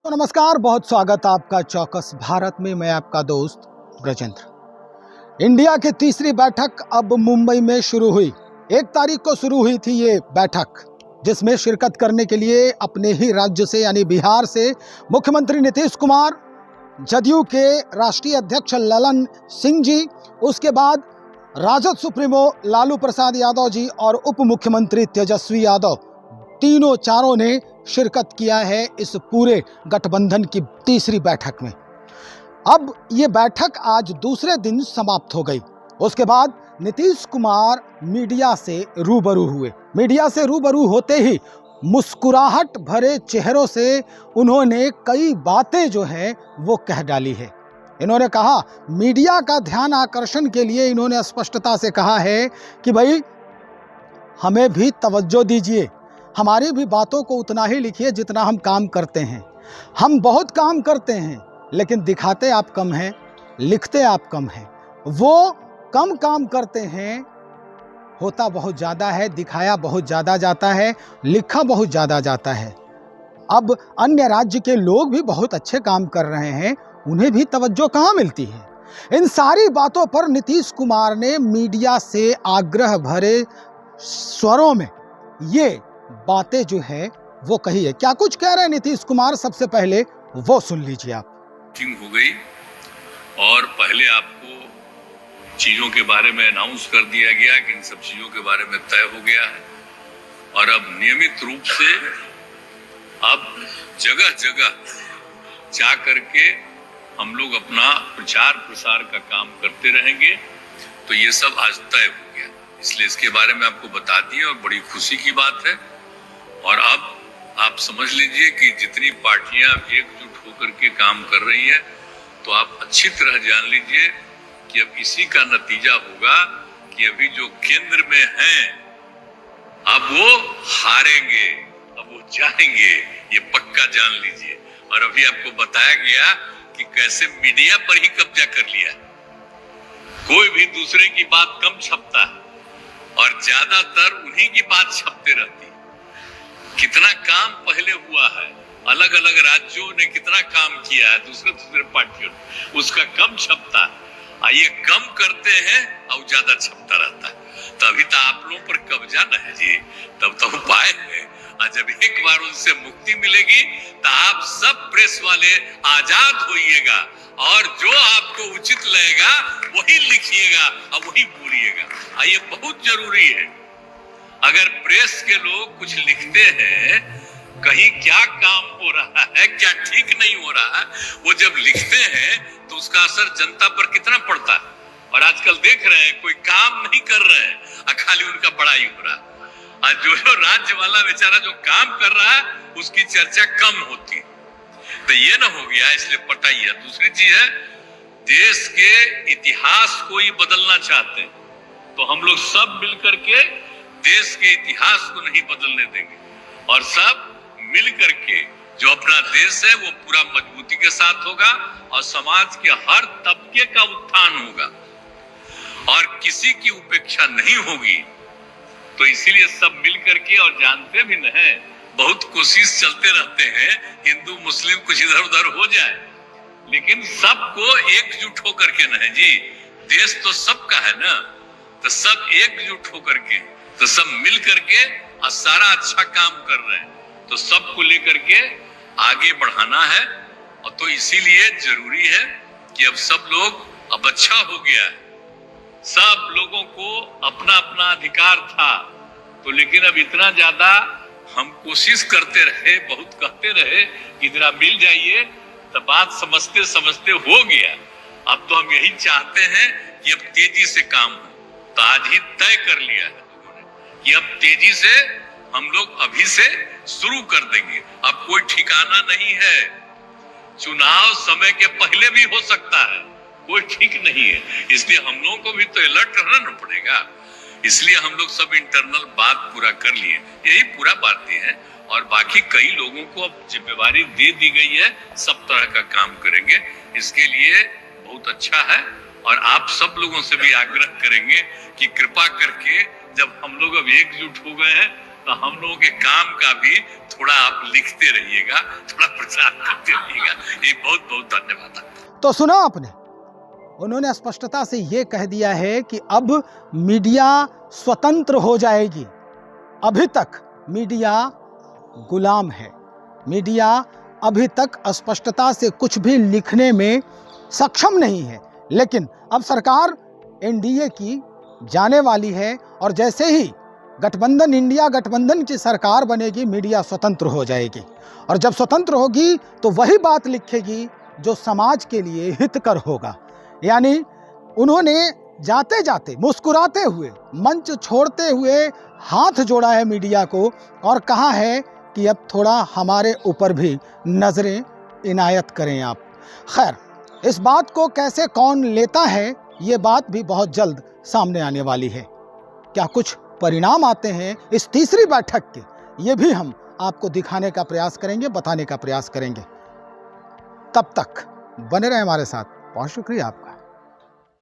तो नमस्कार, बहुत स्वागत आपका चौकस भारत में। मैं आपका दोस्त ब्रजेंद्र। इंडिया की तीसरी बैठक अब मुंबई में शुरू हुई। 1 तारीख को शुरू हुई थी ये बैठक, जिसमें शिरकत करने के लिए अपने ही राज्य से यानी बिहार से मुख्यमंत्री नीतीश कुमार, जदयू के राष्ट्रीय अध्यक्ष ललन सिंह जी, उसके बाद राजद सुप्रीमो लालू प्रसाद यादव जी और उप मुख्यमंत्री तेजस्वी यादव, चारों ने शिरकत किया है इस पूरे गठबंधन की तीसरी बैठक में। अब ये बैठक आज दूसरे दिन समाप्त हो गई। उसके बाद नीतीश कुमार मीडिया से रूबरू हुए। मीडिया से रूबरू होते ही मुस्कुराहट भरे चेहरों से उन्होंने कई बातें जो हैं वो कह डाली है। इन्होंने कहा, मीडिया का ध्यान आकर्षण के लिए इन्होंने स्पष्टता से कहा है कि भाई हमें भी तवज्जो दीजिए, हमारी भी बातों को उतना ही लिखिए जितना हम काम करते हैं। हम बहुत काम करते हैं लेकिन दिखाते आप कम हैं, लिखते आप कम हैं। वो कम काम करते हैं, होता बहुत ज़्यादा है, दिखाया बहुत ज़्यादा जाता है, लिखा बहुत ज़्यादा जाता है। अब अन्य राज्य के लोग भी बहुत अच्छे काम कर रहे हैं, उन्हें भी तवज्जो कहाँ मिलती है। इन सारी बातों पर नीतीश कुमार ने मीडिया से आग्रह भरे स्वरों में ये बातें जो है वो कही है। क्या कुछ कह रहे हैं नीतीश कुमार, सबसे पहले वो सुन लीजिए आप। हो गई और पहले आपको चीजों के बारे में अनाउंस कर दिया गया कि इन सब चीजों के बारे में तय हो गया है और अब नियमित रूप से अब जगह जगह जा करके हम लोग अपना प्रचार प्रसार का काम करते रहेंगे। तो ये सब आज तय हो गया, इसलिए इसके बारे में आपको बता दिए और बड़ी खुशी की बात है। और अब आप समझ लीजिए कि जितनी पार्टियां एकजुट होकर के काम कर रही है, तो आप अच्छी तरह जान लीजिए कि अब इसी का नतीजा होगा कि अभी जो केंद्र में हैं अब वो हारेंगे, अब वो जाएंगे, ये पक्का जान लीजिए। और अभी आपको बताया गया कि कैसे मीडिया पर ही कब्जा कर लिया, कोई भी दूसरे की बात कम छपता है और ज्यादातर उन्हीं की बात छपते रहती है। कितना काम पहले हुआ है, अलग अलग राज्यों ने कितना काम किया है, दूसरे पार्टियों ने, उसका कम छपता है। ये कम करते हैं और ज्यादा छपता रहता है। तभी तो आप लोगों पर कब्जा न है जी, तब तो उपाय है। और जब एक बार उनसे मुक्ति मिलेगी तो आप सब प्रेस वाले आजाद होइएगा और जो आपको उचित लगेगा वही लिखिएगा और वही बोलिएगा। ये बहुत जरूरी है। अगर प्रेस के लोग कुछ लिखते हैं, कहीं क्या काम हो रहा है, क्या ठीक नहीं हो रहा है, वो जब लिखते हैं तो उसका असर जनता पर कितना पड़ता है। और आजकल देख रहे हैं कोई काम नहीं कर रहे हैं, खाली उनका बड़ाई हो रहा है। और जो राज्य वाला बेचारा जो काम कर रहा है उसकी चर्चा कम होती है। तो ये ना हो गया, इसलिए पटाइए। दूसरी चीज है, देश के इतिहास को ही बदलना चाहते हैं, तो हम लोग सब मिलकर के देश के इतिहास को नहीं बदलने देंगे और सब मिल करके जो अपना देश है वो पूरा मजबूती के साथ होगा और समाज के हर तबके का उत्थान होगा और किसी की उपेक्षा नहीं होगी। तो इसीलिए सब मिल करके, और जानते भी नहीं, बहुत कोशिश चलते रहते हैं हिंदू मुस्लिम कुछ इधर उधर हो जाए, लेकिन सबको एकजुट होकर के नहीं जी, देश तो सबका है ना, तो सब एकजुट होकर के, तो सब मिल करके और सारा अच्छा काम कर रहे हैं, तो सबको लेकर के आगे बढ़ाना है। और तो इसीलिए जरूरी है कि अब सब लोग, अब अच्छा हो गया है, सब लोगों को अपना अपना अधिकार था, तो लेकिन अब इतना ज्यादा हम कोशिश करते रहे, बहुत कहते रहे कि जरा मिल जाइए, तो बात समझते समझते हो गया। अब तो हम यही चाहते हैं कि अब तेजी से काम हो। तो आज ही तय कर लिया है कि अब तेजी से हम लोग अभी से शुरू कर देंगे। अब कोई ठिकाना नहीं है, चुनाव समय के पहले भी हो सकता है, कोई ठीक नहीं है। इसलिए हम लोगों को भी तो अलर्ट रहना पड़ेगा। इसलिए हम लोग सब इंटरनल बात पूरा कर लिए, यही पूरा बातें हैं। और बाकी कई लोगों को अब जिम्मेवारी दे दी गई है, सब तरह का काम करेंगे। इसके लिए बहुत अच्छा है और आप सब लोगों से भी आग्रह करेंगे कि कृपा करके जब हम लोग अब एकजुट हो गए हैं तो हम लोगों के काम का भी थोड़ा आप लिखते रहिएगा, थोड़ा प्रचार करते रहिएगा। ये बहुत बहुत धन्यवाद। तो सुना आपने, उन्होंने स्पष्टता से ये कह दिया है कि अब मीडिया स्वतंत्र हो जाएगी। अभी तक मीडिया गुलाम है, मीडिया अभी तक स्पष्टता से कुछ भी लिखने में सक्षम नहीं है, लेकिन अब सरकार एनडीए की जाने वाली है और जैसे ही गठबंधन, इंडिया गठबंधन की सरकार बनेगी, मीडिया स्वतंत्र हो जाएगी। और जब स्वतंत्र होगी तो वही बात लिखेगी जो समाज के लिए हितकर होगा। यानी उन्होंने जाते जाते मुस्कुराते हुए, मंच छोड़ते हुए हाथ जोड़ा है मीडिया को और कहा है कि अब थोड़ा हमारे ऊपर भी नजरें इनायत करें आप। खैर, इस बात को कैसे कौन लेता है, ये बात भी बहुत जल्द सामने आने वाली है। क्या कुछ परिणाम आते हैं इस तीसरी बैठक के, ये भी हम आपको दिखाने का प्रयास करेंगे, बताने का प्रयास करेंगे। तब तक बने रहे हमारे साथ। बहुत शुक्रिया आपका।